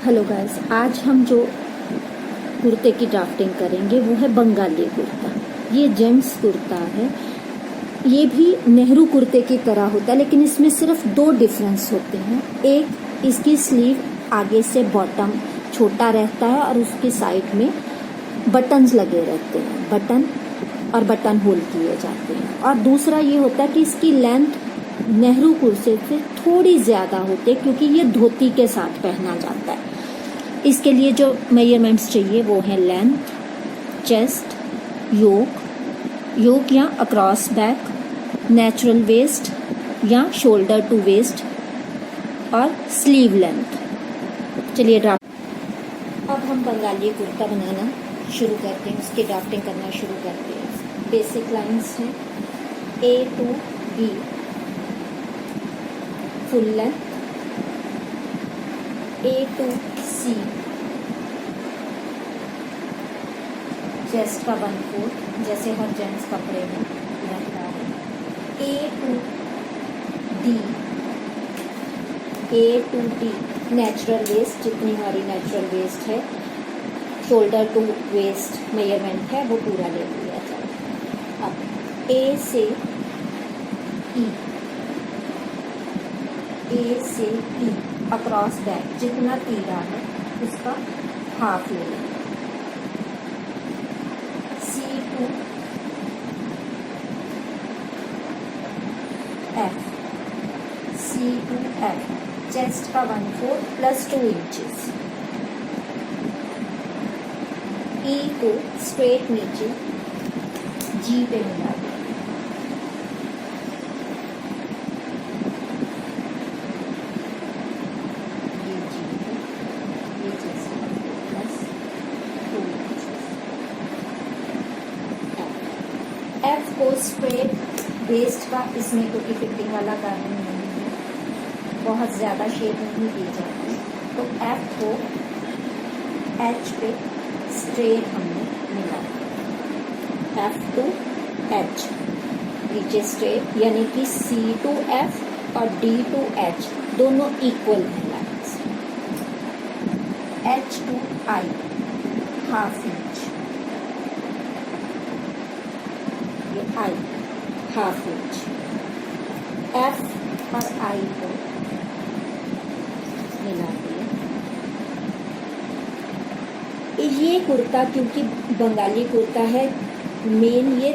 Hello guys, आज हम जो कुर्ते की ड्राफ्टिंग करेंगे वो है बंगाली कुर्ता। ये जेंट्स कुर्ता है। ये भी नेहरू कुर्ते की तरह होता है, लेकिन इसमें सिर्फ दो डिफरेंस होते हैं। एक, इसकी स्लीव आगे से बॉटम छोटा रहता है और उसकी साइड में बटन्स लगे रहते हैं, बटन और बटन होल किए जाते हैं। और दूसरा ये होता है कि इसकी लेंथ नेहरू कुर्ते से थोड़ी ज़्यादा होती है, क्योंकि ये धोती के साथ पहना जाता है। इसके लिए जो मेजरमेंट्स चाहिए वो है लेंथ, चेस्ट, योक या अक्रॉस बैक, नेचुरल वेस्ट या शोल्डर टू वेस्ट और स्लीव लेंथ। चलिए अब हम बंगाली कुर्ता बनाना शुरू करते हैं, उसकी ड्राफ्टिंग करना शुरू करते हैं। बेसिक लाइंस हैं A to B, full length, A to C, chest का 1/4 जैसे हर जेंट्स कपड़े में रहता है। A to D, A to D natural waist, जितनी हमारी नेचुरल वेस्ट है, शोल्डर टू वेस्ट मेजरमेंट है वो पूरा ले लिया जाए। अब A से E, A से E अक्रॉस बैक जितना तीरा है उसका हाफ ले लें। C to F, C to F chest का 1/4 प्लस 2 इंचेस। E को स्ट्रेट नीचे G पे मिला दें। F को स्ट्रेट वेस्ट का, इसमें क्योंकि फिटिंग वाला कारण नहीं है, बहुत ज़्यादा शेप नहीं दी जाती, तो F को H पे स्ट्रेट हमने मिला। F to H नीचे स्ट्रेट, यानी कि C to F और D to H दोनों इक्वल हैं lines. H to I half inch, ये I हाफ इंच। F और I को मिला दिया। ये कुर्ता क्योंकि बंगाली कुर्ता है, मेन ये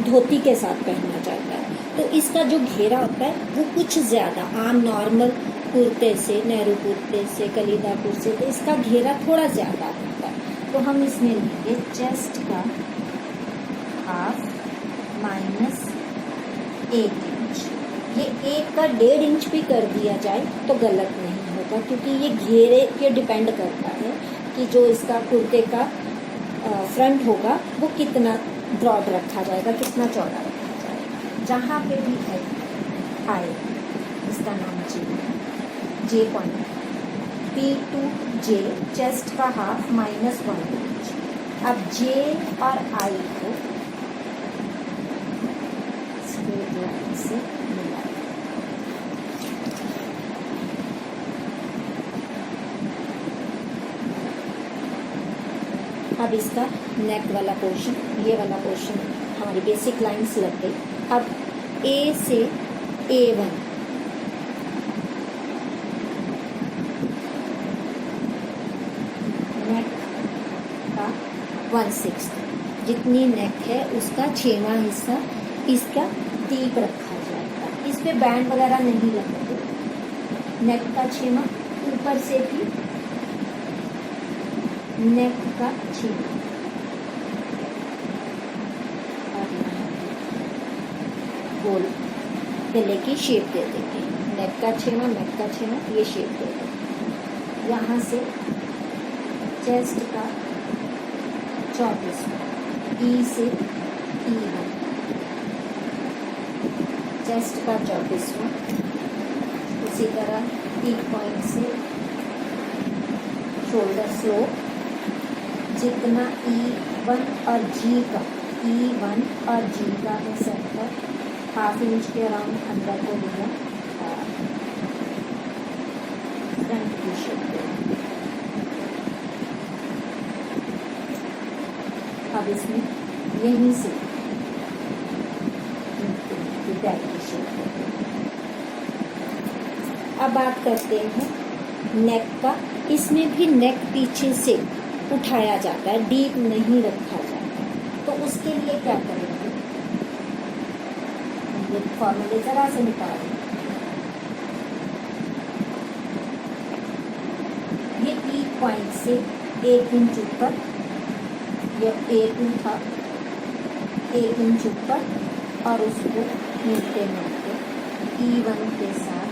धोती के साथ पहना जाता है, तो इसका जो घेरा होता है वो कुछ ज़्यादा आम नॉर्मल कुर्ते से, नेहरू कुर्ते से, कलीदापुर से, तो इसका घेरा थोड़ा ज़्यादा होता है। तो हम इसमें लेंगे चेस्ट का हाफ माइनस 1 इंच। ये 1 का 1.5 इंच भी कर दिया जाए तो गलत नहीं होगा, क्योंकि ये घेरे पे डिपेंड करता है कि जो इसका कुर्ते का फ्रंट होगा वो कितना ब्रॉड रखा जाएगा, कितना चौड़ा रखा जाएगा। जहाँ पे भी है आए, इसका नाम J point, P to J chest का हाफ माइनस 1 इंच। अब J और I को स्ट्रेट लाइन से मिला। अब इसका नेक वाला पोर्शन, ये वाला पोर्शन हमारी बेसिक लाइंस लग गई। अब A से A1 नेक का 1/6, जितनी नेक है उसका 6वां हिस्सा इसका डीप रखा जाएगा। इस पे बैंड वगैरह नहीं लगेगा। नेक का 6वां, ऊपर से भी नेक का 6वां, गोल गले की शेप दे देंगे। नेक का 6वां, नेक का 6वां, ये शेप दे देंगे। यहाँ से चेस्ट का 34वां, E से E1 चेस्ट का 34वां, उसी तरह T पॉइंट से शोल्डर स्लोप जितना E1 और G का, E1 और G का है सेंटर, हाफ इंच के अराउंड अंदर को लिया। फ्रंट की शेप अब इसमें यहीं से बैक की शेप। अब बात करते हैं नेक का। इसमें भी नेक पीछे से उठाया जाता है, डीप नहीं रखा जाता। तो उसके लिए क्या करेंगे, ये फॉर्मूले जरा से मिटा दें। ये पीक पॉइंट से 1 इंच ऊपर, ये A2 था, 1 इंच ऊपर, और उसको मिलते मिलते E1 के साथ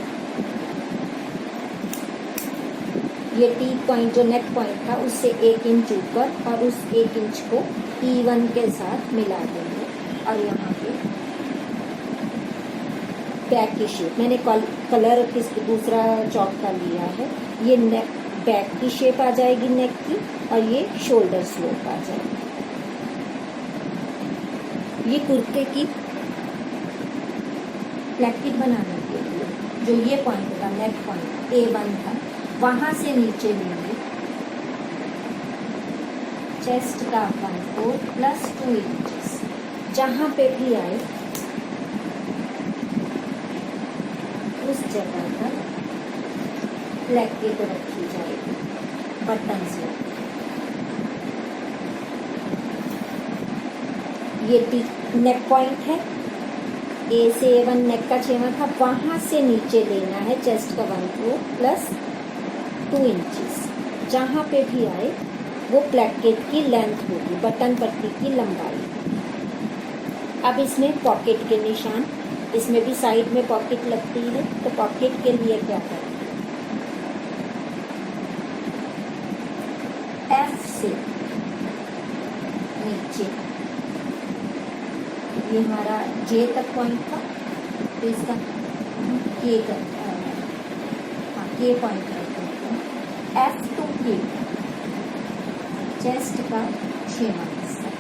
ये टी पॉइंट जो नेक पॉइंट था उससे 1 इंच ऊपर, और उस 1 इंच को E1 के साथ मिला देंगे। और यहाँ पे बैक की शेप मैंने कलर किस दूसरा चौक का लिया है। ये नेक बैक की शेप आ जाएगी नेक की, और ये शोल्डर स्लोप आ जाएगी। ये कुर्ते की प्लेकेट बनाने के लिए जो ये पॉइंट था, नेक पॉइंट A1 था, वहां से नीचे लेंगे चेस्ट का 1/4 प्लस 2 इंचेस। जहां पे भी आए उस जगह पर प्लेकेट रखी जाएगी बटन से। ये नेक पॉइंट है, A से A1 नेक का 6वां था, वहां से नीचे लेना है चेस्ट का 1/4 प्लस 2 इंचेस। जहाँ पे भी आए वो प्लेकेट की लेंथ होगी, बटन पट्टी की लंबाई। अब इसमें पॉकेट के निशान, इसमें भी साइड में पॉकेट लगती है, तो पॉकेट के लिए क्या करेंगे, F से नीचे, ये हमारा J तक पॉइंट था, तो इसका K तक, K point F to K chest का 6वां हिस्सा।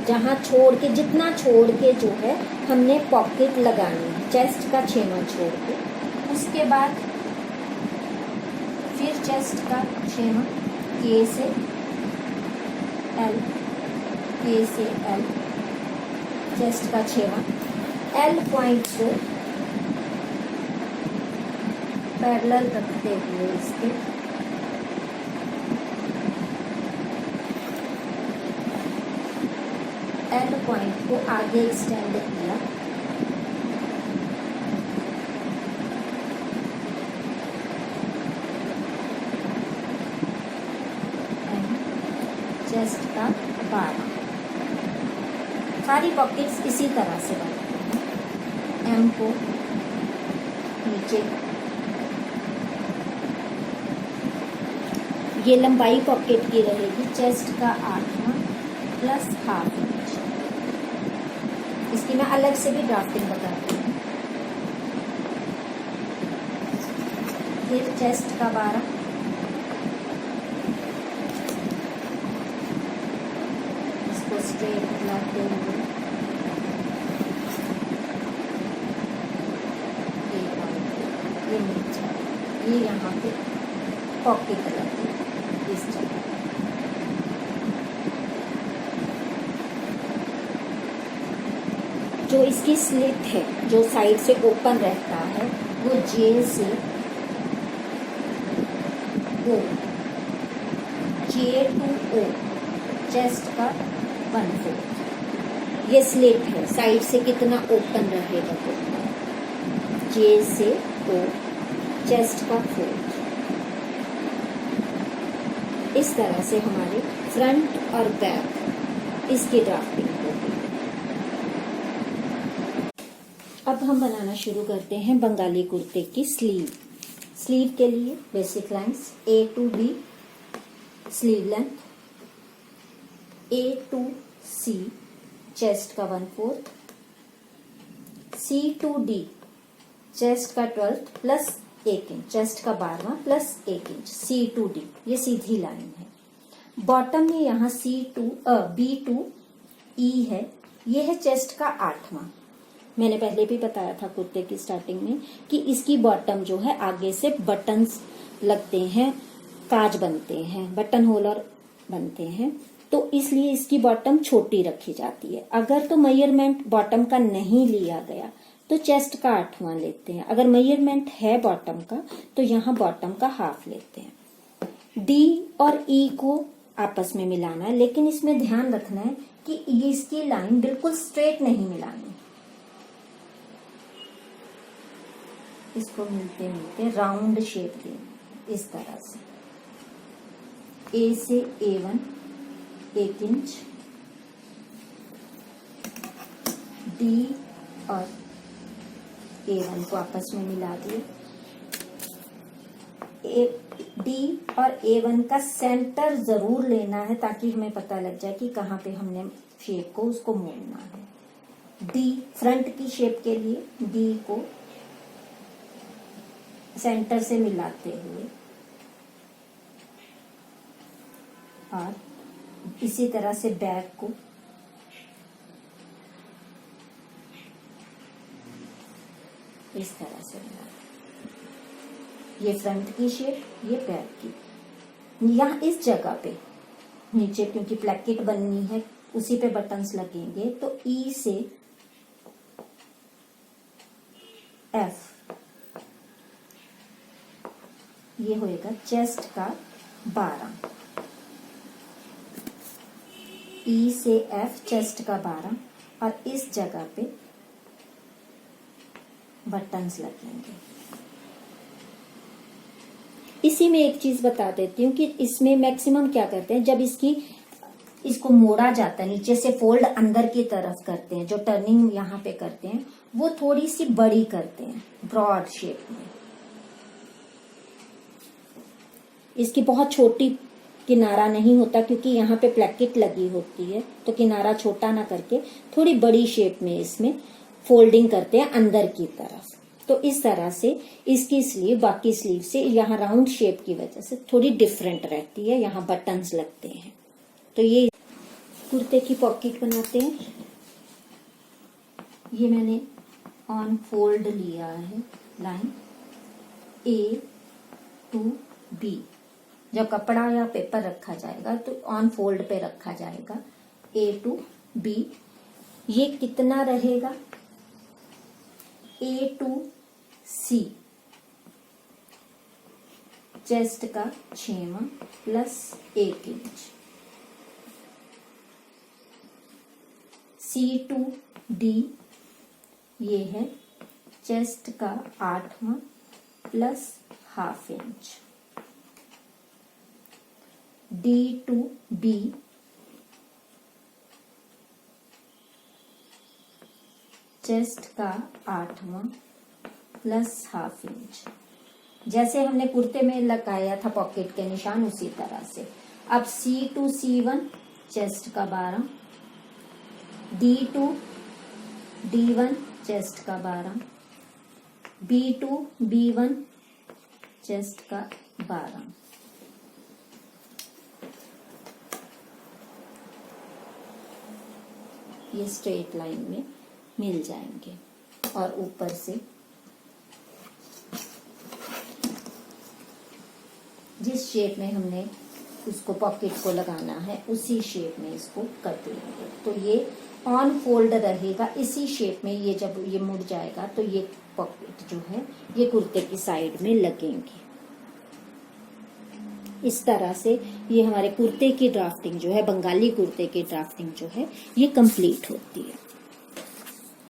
जहाँ छोड़ के, जितना छोड़ के जो है हमने पॉकेट लगानी है, चेस्ट का 6वां छोड़ के। उसके बाद फिर चेस्ट का 6वां, K से L, K से L, चेस्ट का 6वां, L पॉइंट को पैरेलल रखते हुए इसके L पॉइंट को आगे एक्सटेंड किया, चेस्ट का 12। सारी पॉकेट्स इसी तरह से बनती हैं। M को नीचे, ये लंबाई पॉकेट की रहेगी चेस्ट का 8वां प्लस ½ इंच। इसकी मैं अलग से भी ड्राफ्टिंग बताती हूँ। फिर चेस्ट का 12, इसको स्ट्रेट लाते हुए ये नीचे, ये यहाँ पे पॉकेट लगती है इस जगह। जो इसकी स्लिट है, जो साइड से ओपन रहता है, वो J से O, J to O, chest का 1/4। ये स्लिट है, साइड से कितना ओपन रहेगा तो J से O, चेस्ट का 4। इस तरह से हमारे फ्रंट और बैक इसकी ड्राफ्टिंग होगी। अब हम बनाना शुरू करते हैं बंगाली कुर्ते की स्लीव। स्लीव के लिए basic lines A to B sleeve length, A to C chest का 1/4, C to D चेस्ट का 12 प्लस 1 इंच, चेस्ट का 12वां plus 1 inch, C to D ये सीधी लाइन है। बॉटम में यहाँ B to E है, ये है चेस्ट का 8वां। मैंने पहले भी बताया था कुर्ते की स्टार्टिंग में कि इसकी बॉटम जो है आगे से बटन्स लगते हैं, काज बनते हैं, बटन होलर बनते हैं, तो इसलिए इसकी बॉटम छोटी रखी जाती है। अगर तो मेजरमेंट बॉटम का नहीं लिया गया तो चेस्ट का 8वां लेते हैं। अगर मेजरमेंट है बॉटम का तो यहाँ बॉटम का हाफ लेते हैं। डी और ई को आपस में मिलाना है, लेकिन इसमें ध्यान रखना है कि इसकी लाइन बिल्कुल स्ट्रेट नहीं मिलानी। इसको मिलते मिलते राउंड शेप देना इस तरह से। ए से A1 1 इंच, डी और A1 को आपस में मिला दिए। डी और A1 का सेंटर जरूर लेना है ताकि हमें पता लग जाए कि कहाँ पे हमने शेप को उसको मोड़ना है। डी फ्रंट की शेप के लिए डी को सेंटर से मिलाते हुए और इसी तरह से बैक को इस तरह से मिला। ये फ्रंट की शेप, ये बैक की। यहाँ इस जगह पे नीचे क्योंकि प्लेकेट बननी है उसी पे बटन्स लगेंगे, तो ई से एफ ये होएगा चेस्ट का 12। ई से एफ चेस्ट का 12 और इस जगह पे बटन्स लगेंगे। इसी में एक चीज बता देती हूँ कि इसमें मैक्सिमम क्या करते हैं, जब इसको मोड़ा जाता है नीचे से फोल्ड अंदर की तरफ करते हैं, जो टर्निंग यहाँ पे करते हैं वो थोड़ी सी बड़ी करते हैं ब्रॉड शेप में। इसकी बहुत छोटी किनारा नहीं होता क्योंकि यहाँ पे प्लेकेट लगी होती है, तो किनारा छोटा ना करके थोड़ी बड़ी शेप में इसमें फोल्डिंग करते हैं अंदर की तरफ। तो इस तरह से इसकी स्लीव बाकी स्लीव से यहाँ राउंड शेप की वजह से थोड़ी डिफरेंट रहती है, यहाँ बटन्स लगते हैं। तो ये कुर्ते की पॉकेट बनाते हैं। ये मैंने ऑन फोल्ड लिया है लाइन A to B। जब कपड़ा या पेपर रखा जाएगा तो ऑन फोल्ड पे रखा जाएगा A to B। ये कितना रहेगा A to C, चेस्ट का 6वां plus 1 inch. C to D ये है चेस्ट का 8वां plus ½ inch. D to B chest का 8वां प्लस ½ इंच। जैसे हमने कुर्ते में लगाया था पॉकेट के निशान उसी तरह से। अब C to C1 चेस्ट का 12, D to D1 चेस्ट का 12, B to B1 चेस्ट का 12। ये स्ट्रेट लाइन में मिल जाएंगे और ऊपर से जिस शेप में हमने उसको पॉकेट को लगाना है उसी शेप में इसको कट लेंगे। तो ये ऑन फोल्ड रहेगा इसी शेप में। ये जब ये मुड़ जाएगा तो ये पॉकेट जो है ये कुर्ते की साइड में लगेंगे। इस तरह से ये हमारे कुर्ते की ड्राफ्टिंग जो है, बंगाली कुर्ते की ड्राफ्टिंग जो है ये कंप्लीट होती है।